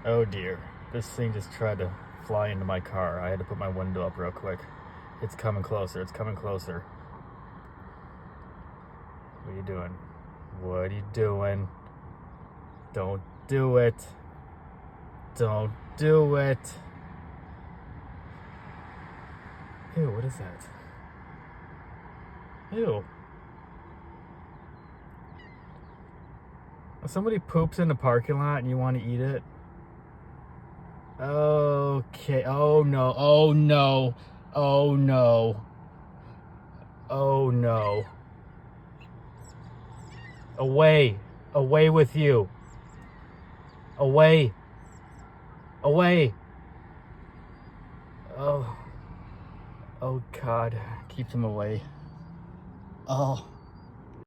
Oh dear. This thing just tried to fly into my car. I had to put my window up real quick. It's coming closer. It's coming closer. What are you doing? What are you doing? Don't do it. Don't do it. Ew, what is that? Ew. If somebody poops in the parking lot and you want to eat it? Okay. Oh no. Oh no. Oh no. Oh no. Away. Away with you. Away. Away. Oh. Oh God. Keep them away. Oh.